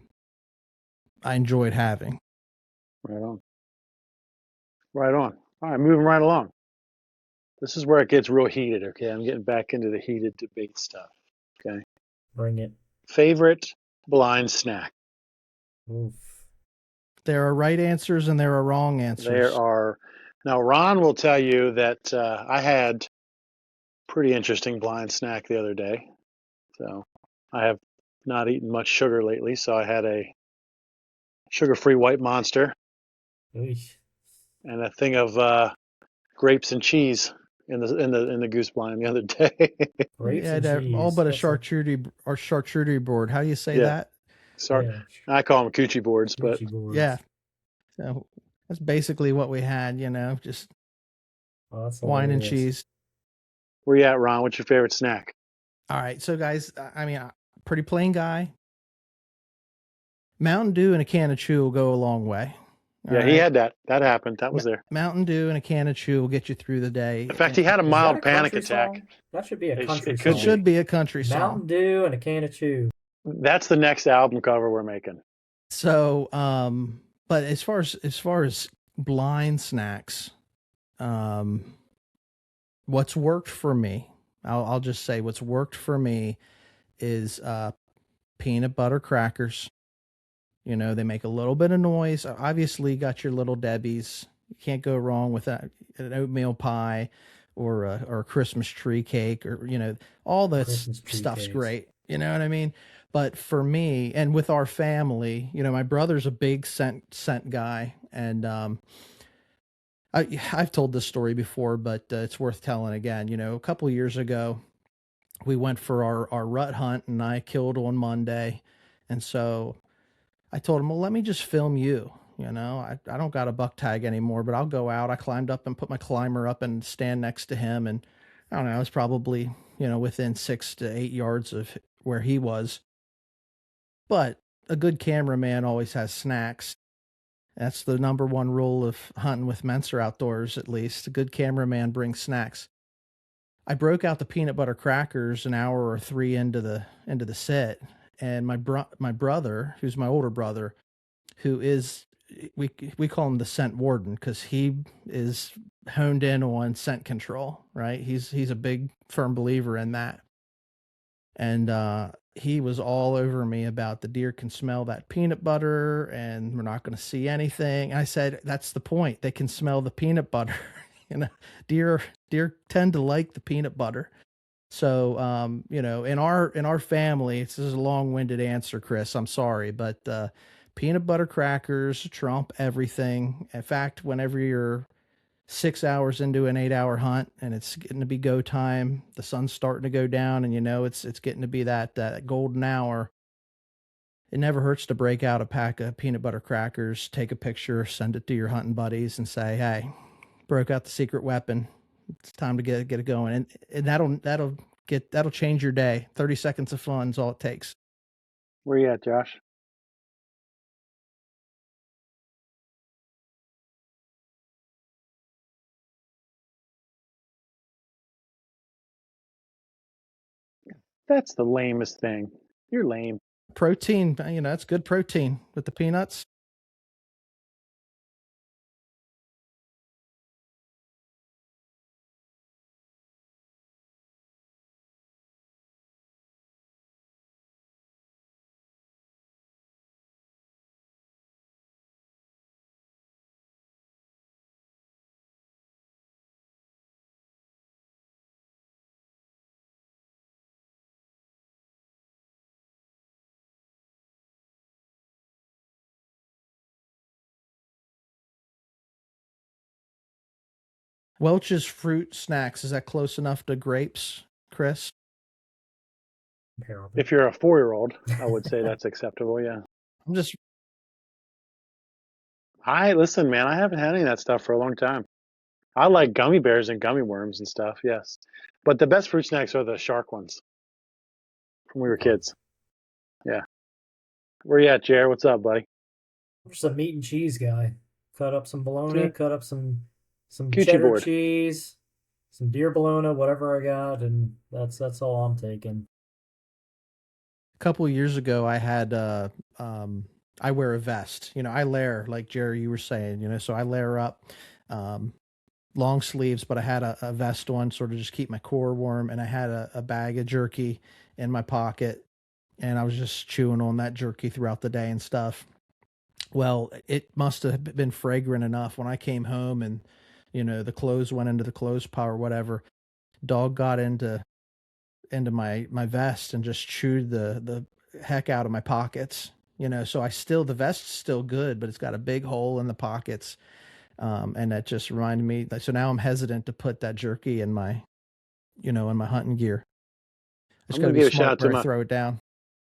enjoyed having. Right on. Right on. All right, moving right along. This is where it gets real heated, okay? I'm getting back into the heated debate stuff, okay? Bring it. Favorite blind snack? Oof. There are right answers and there are wrong answers. There are. Now, Ron will tell you that I had pretty interesting blind snack the other day. So I have not eaten much sugar lately, so I had a sugar-free white monster Eesh. and a thing of grapes and cheese in the goose blind the other day. Grapes Yeah, and cheese. all but a That's charcuterie board. How do you say Yeah. that? Sorry, yeah, I call them coochie boards, but coochie boards. Yeah. So that's basically what we had, just Oh, that's wine and hilarious. cheese. where you at, Ron? What's your favorite snack? All right. So guys, I mean, pretty plain guy. Mountain Dew and a can of chew will go a long way. All Yeah, he right? had that. That happened. That was there. Mountain Dew and a can of chew will get you through the day. In fact, he had a Is that mild a panic country attack. song? That should be a country It song. It should be a country song. Mountain Dew and a can of chew. That's the next album cover we're making. So, but as far as blind snacks, what's worked for me, I'll just say what's worked for me is peanut butter crackers. They make a little bit of noise. Obviously, you got your little Debbie's. You can't go wrong with that. An oatmeal pie or a Christmas tree cake, or all that Christmas tree stuff's cakes. great. You know what I mean? But for me and with our family, my brother's a big scent guy, and I've told this story before, but it's worth telling again. A couple of years ago, we went for our rut hunt, and I killed on Monday, and so I told him, well, let me just film you. I don't got a buck tag anymore, but I'll go out. I climbed up and put my climber up and stand next to him. And I don't know, I was probably, within 6 to 8 yards of where he was. But a good cameraman always has snacks. That's the number one rule of hunting with Mentzer outdoors, at least. A good cameraman brings snacks. I broke out the peanut butter crackers an hour or 3 into the sit. And my brother, who's my older brother, who is, we call him the scent warden, because he is honed in on scent control, right? He's a big firm believer in that. And he was all over me about the deer can smell that peanut butter and we're not going to see anything. I said, that's the point. They can smell the peanut butter. Deer tend to like the peanut butter. So, in our family, this is a long-winded answer, Kris, I'm sorry, but peanut butter crackers trump everything. In fact, whenever you're 6 hours into an 8-hour hunt and it's getting to be go time, the sun's starting to go down, and it's getting to be that golden hour, it never hurts to break out a pack of peanut butter crackers, take a picture, send it to your hunting buddies, and say, hey, broke out the secret weapon. It's time to get it going, and that'll change your day. 30 seconds of fun is all it takes. Where you at, Josh? That's the lamest thing. You're lame. Protein, it's good protein with the peanuts. Welch's Fruit Snacks, is that close enough to grapes, Kris? Comparable. If you're a 4-year-old, I would say that's acceptable. Yeah. I'm just Listen, man, I haven't had any of that stuff for a long time. I like gummy bears and gummy worms and stuff, yes. But the best fruit snacks are the shark ones from when we were kids. Yeah. Where you at, Jere? What's up, buddy? I'm just a meat and cheese guy. Cut up some bologna, See? cut up some Coochie cheddar board. cheese, some deer bologna, whatever I got, and that's all I'm taking. a couple of years ago I had I wear a vest. I layer, like Jerry, you were saying, so I layer up long sleeves, but I had a vest on sort of just keep my core warm, and I had a bag of jerky in my pocket, and I was just chewing on that jerky throughout the day and stuff. Well, it must have been fragrant enough when I came home and, the clothes went into the clothes pile or whatever. Dog got into my vest and just chewed the heck out of my pockets. So the vest's still good, but it's got a big hole in the pockets. And that just reminded me. So now I'm hesitant to put that jerky in my hunting gear. I just I'm got to gonna be give a smart shout out where to I throw it down.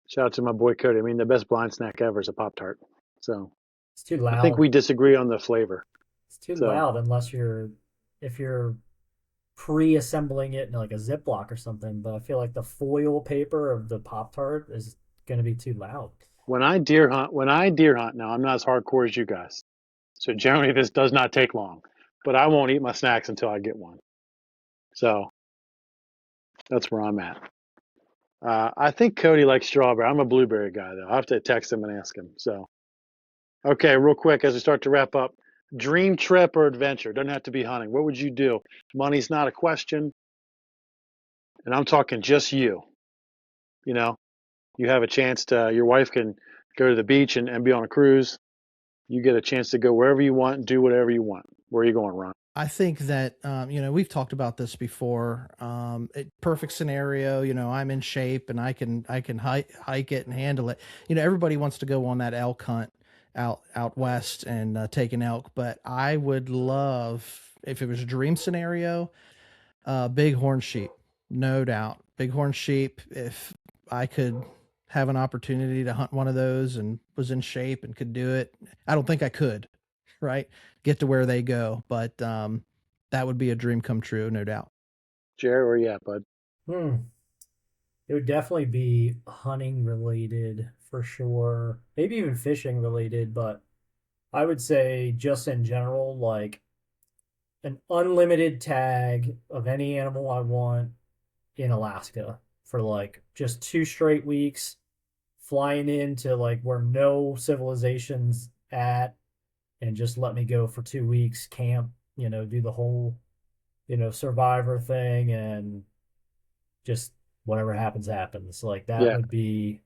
Shout out to my boy Cody. I mean, the best blind snack ever is a Pop-Tart. So It's too loud. I think we disagree on the flavor. It's too loud unless if you're pre-assembling it in like a Ziploc or something. But I feel like the foil paper of the Pop-Tart is going to be too loud. When I deer hunt, now I'm not as hardcore as you guys. So generally this does not take long, but I won't eat my snacks until I get one. So that's where I'm at. I think Cody likes strawberry. I'm a blueberry guy though. I'll have to text him and ask him. So, okay, real quick as we start to wrap up, dream trip or adventure, doesn't have to be hunting. What would you do? Money's not a question. And I'm talking just you. You have a chance your wife can go to the beach and be on a cruise. You get a chance to go wherever you want, do whatever you want. Where are you going, Ron? I think that, we've talked about this before. Perfect scenario, I'm in shape and I can hike it and handle it. Everybody wants to go on that elk hunt out west and take an elk, but I would love, if it was a dream scenario, bighorn sheep, no doubt. Bighorn sheep, if I could have an opportunity to hunt one of those and was in shape and could do it. I don't think I could, right? Get to where they go, but that would be a dream come true, no doubt. Jere, where you at, bud? It would definitely be hunting related for sure. Maybe even fishing related, but I would say just in general, like an unlimited tag of any animal I want in Alaska for like just 2 straight weeks, flying into like where no civilization's at, and just let me go for 2 weeks, camp, do the whole, survivor thing, and just whatever happens, happens. Like that would be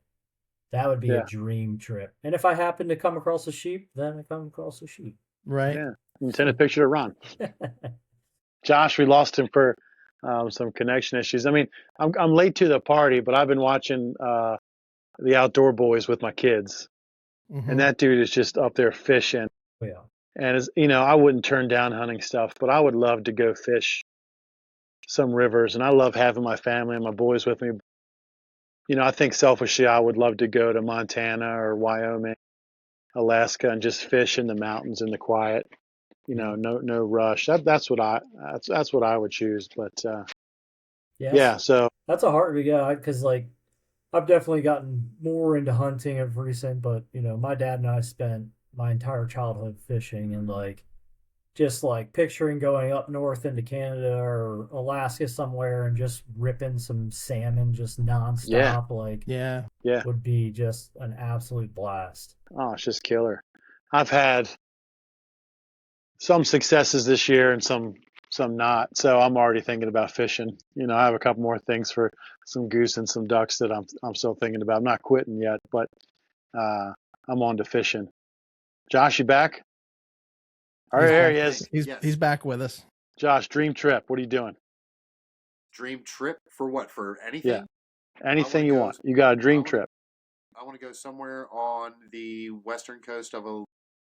a dream trip. And if I happen to come across a sheep, then I come across a sheep. Right. Yeah. You send a picture to Ron. Josh, we lost him for some connection issues. I mean, I'm late to the party, but I've been watching the Outdoor Boys with my kids, and that dude is just up there fishing. Yeah. And I wouldn't turn down hunting stuff, but I would love to go fish some rivers, and I love having my family and my boys with me. I think selfishly, I would love to go to Montana or Wyoming, Alaska, and just fish in the mountains in the quiet. No rush. That's what I would choose. But yeah. So that's a hard because like I've definitely gotten more into hunting of recent, but my dad and I spent my entire childhood fishing, and like just like picturing going up north into Canada or Alaska somewhere and just ripping some salmon just nonstop, would be just an absolute blast. Oh, it's just killer. I've had some successes this year and some not. So I'm already thinking about fishing. I have a couple more things for some goose and some ducks that I'm still thinking about. I'm not quitting yet, but I'm on to fishing. Josh, you back? All right, there he is. He's back with us. Josh, dream trip. What are you doing? Dream trip for what? For anything? Yeah. Anything you want. You got a dream trip. I want to go somewhere on the western coast of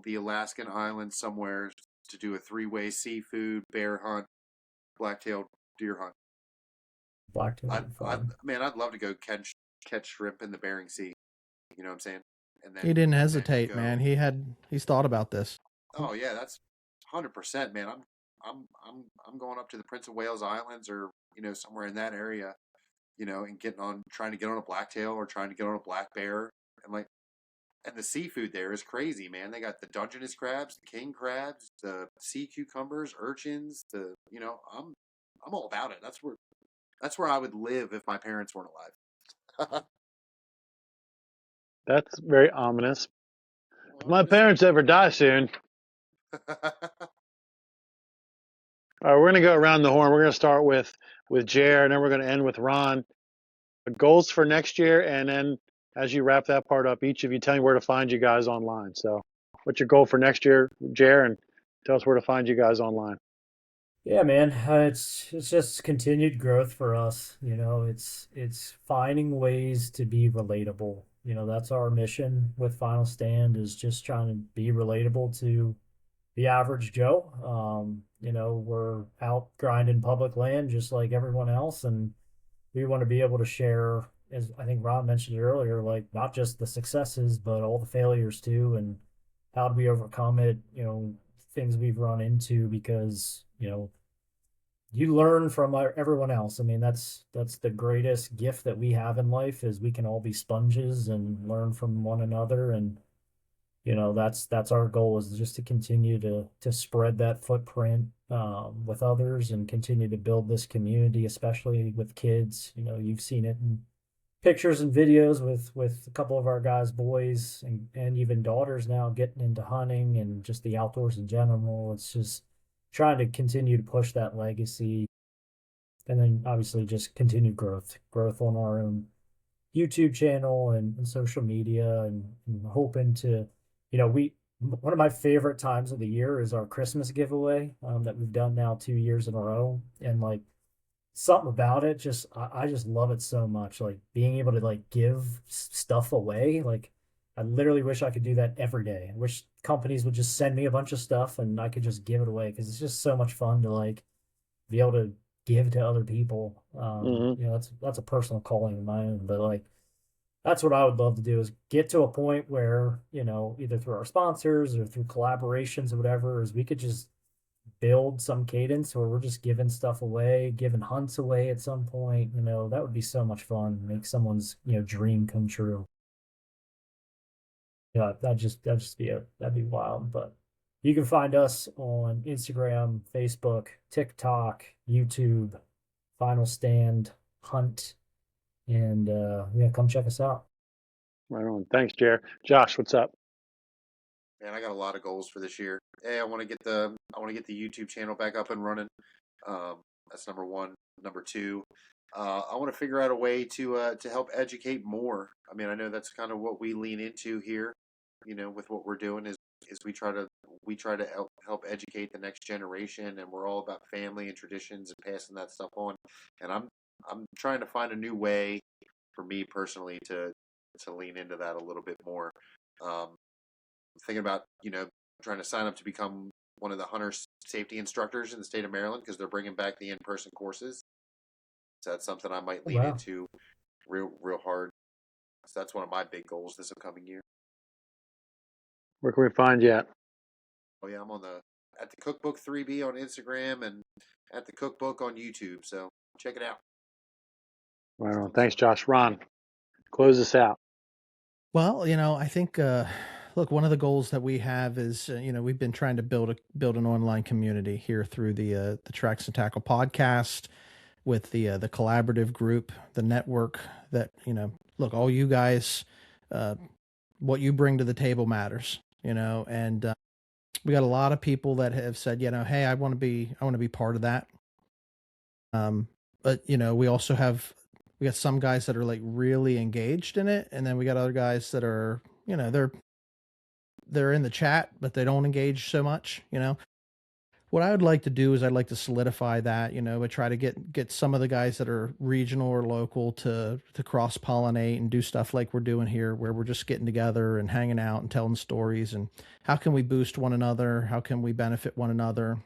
the Alaskan island somewhere to do a 3-way seafood bear hunt black-tailed deer hunt. Blacktail I'd, would be I'd, fun. man, I'd love to go catch shrimp in the Bering Sea. You know what I'm saying? And He didn't then hesitate, go. man. He's thought about this. Oh yeah, that's 100%, man. I'm going up to the Prince of Wales Islands or somewhere in that area, and trying to get on a blacktail or trying to get on a black bear, and the seafood there is crazy, man. They got the Dungeness crabs, the king crabs, the sea cucumbers, urchins. I'm all about it. That's where I would live if my parents weren't alive. That's very ominous. If Well, my parents ever die soon, all right, we're going to go around the horn. We're going to start with Jere, and then we're going to end with Ron. Goals for next year, and then as you wrap that part up, each of you tell me where to find you guys online. So, what's your goal for next year, Jere, and tell us where to find you guys online. Yeah, man, it's just continued growth for us. It's finding ways to be relatable. That's our mission with Final Stand, is just trying to be relatable to the average Joe. We're out grinding public land just like everyone else, and we want to be able to share, as I think Ron mentioned earlier, like not just the successes, but all the failures too, and how do we overcome it, things we've run into, because, you learn from everyone else. I mean, that's the greatest gift that we have in life, is we can all be sponges and learn from one another. And that's our goal, is just to continue to spread that footprint with others, and continue to build this community, especially with kids. You've seen it in pictures and videos with a couple of our guys' boys and even daughters now getting into hunting and just the outdoors in general. It's just trying to continue to push that legacy, and then obviously just continued growth on our own YouTube channel and social media, and hoping to, one of my favorite times of the year is our Christmas giveaway that we've done now 2 years in a row. And like, something about it, I just love it so much. Like, being able to like give stuff away. Like, I literally wish I could do that every day. I wish companies would just send me a bunch of stuff and I could just give it away, because it's just so much fun to like be able to give to other people. That's a personal calling of my own, but like, that's what I would love to do, is get to a point where, either through our sponsors or through collaborations or whatever, is we could just build some cadence where we're just giving stuff away, giving hunts away at some point. That would be so much fun. Make someone's, dream come true. Yeah, that'd be wild. But you can find us on Instagram, Facebook, TikTok, YouTube, Final Stand Hunt, and come check us out. Right on. Thanks, Jere. Josh, what's up? Man, I got a lot of goals for this year. Hey, I want to get the YouTube channel back up and running. That's number one. Number two, I want to figure out a way to help educate more. I mean, I know that's kind of what we lean into here. With what we're doing is we try to help educate the next generation, and we're all about family and traditions and passing that stuff on. And I'm trying to find a new way for me personally to lean into that a little bit more. Thinking about trying to sign up to become one of the hunter safety instructors in the state of Maryland, because they're bringing back the in-person courses. So that's something I might lean into real hard. So that's one of my big goals this upcoming year. Where can we find you at? Oh yeah, I'm at the Cookbook 3B on Instagram and at the Cookbook on YouTube. So check it out. Right on. Thanks, Josh. Ron, close us out. Well, I think, look, one of the goals that we have is, we've been trying to build an online community here through the Tracks and Tackle podcast, with the collaborative group, the network that, look, all you guys, what you bring to the table matters, and we got a lot of people that have said, hey, I want to be part of that. But we got some guys that are like really engaged in it, and then we got other guys that are, they're in the chat, but they don't engage so much. What I would like to do is I'd like to solidify that, but try to get some of the guys that are regional or local to cross pollinate and do stuff like we're doing here, where we're just getting together and hanging out and telling stories, and how can we boost one another? How can we benefit one another?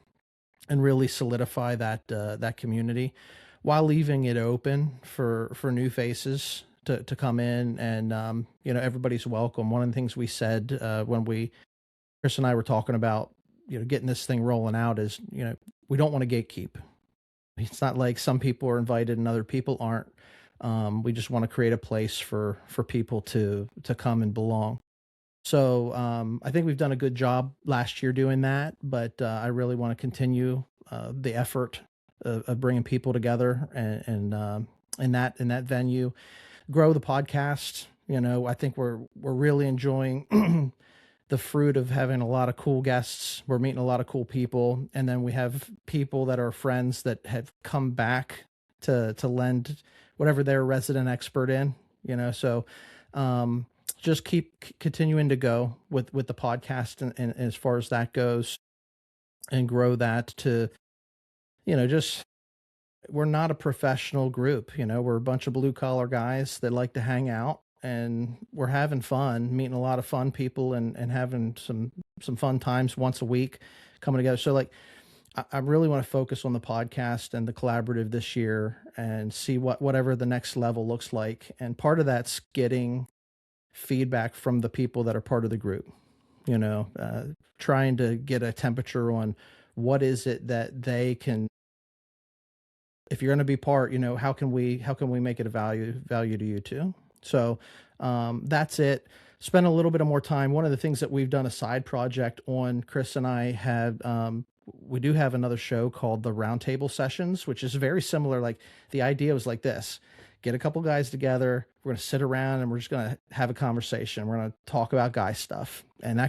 and really solidify that community, while leaving it open for new faces to come in. And everybody's welcome. One of the things we said when Kris and I were talking about getting this thing rolling out is we don't want to gatekeep. It's not like some people are invited and other people aren't. We just want to create a place for people to come and belong. So I think we've done a good job last year doing that, but I really want to continue the effort of bringing people together and in that venue, grow the podcast. I think we're really enjoying the fruit of having a lot of cool guests. We're meeting a lot of cool people, and then we have people that are friends that have come back to lend whatever they're resident expert in. So just keep continuing to go with the podcast and as far as that goes, and grow that to just, we're not a professional group. We're a bunch of blue collar guys that like to hang out, and we're having fun, meeting a lot of fun people and having some fun times once a week coming together. So like, I really want to focus on the podcast and the collaborative this year and see whatever the next level looks like. And part of that's getting feedback from the people that are part of the group, trying to get a temperature on what is it that they can, if you're going to be part, how can we make it a value to you too? So that's it. Spend a little bit of more time. One of the things that we've done a side project on, Kris and I have, we do have another show called the Roundtable Sessions, which is very similar. Like, the idea was like this: get a couple guys together. We're going to sit around and we're just going to have a conversation. We're going to talk about guy stuff. And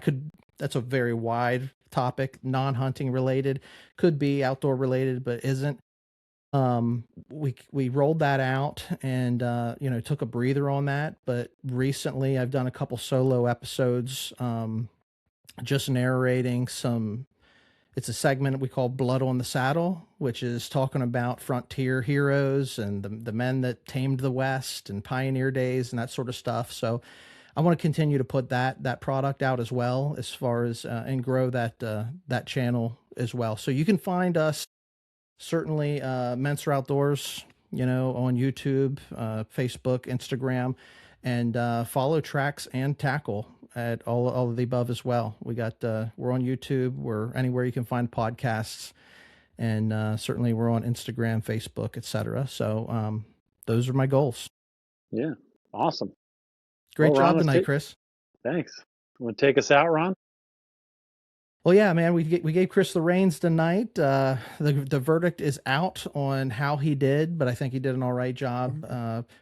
that's a very wide topic, non-hunting related, could be outdoor related, but isn't. We rolled that out and, took a breather on that. But recently I've done a couple solo episodes, just narrating it's a segment we call Blood on the Saddle, which is talking about frontier heroes and the men that tamed the West and pioneer days and that sort of stuff. So I want to continue to put that product out as well, as far as, and grow that channel as well. So you can find us certainly, Mentzer Outdoors, on YouTube, Facebook, Instagram, and follow Tracks and Tackle at all of the above as well. We're on YouTube. We're anywhere you can find podcasts, and certainly we're on Instagram, Facebook, etc. So those are my goals. Yeah, awesome. Great job tonight, Kris. Thanks. Want to take us out, Ron? Well, yeah, man, we gave Kris the reins tonight. The verdict is out on how he did, but I think he did an all right job.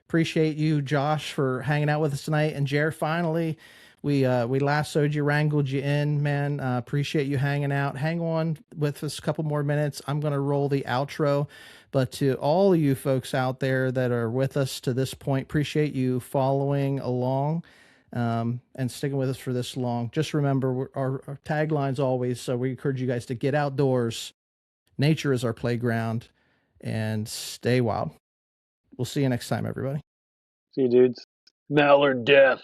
Appreciate you, Josh, for hanging out with us tonight. And Jere, finally, we lassoed you, wrangled you in, man. Appreciate you hanging out. Hang on with us a couple more minutes. I'm going to roll the outro. But to all of you folks out there that are with us to this point, appreciate you following along. And sticking with us for this long. Just remember, our tagline's always, so we encourage you guys to get outdoors. Nature is our playground, and stay wild. We'll see you next time, everybody. See you, dudes. Mallard death.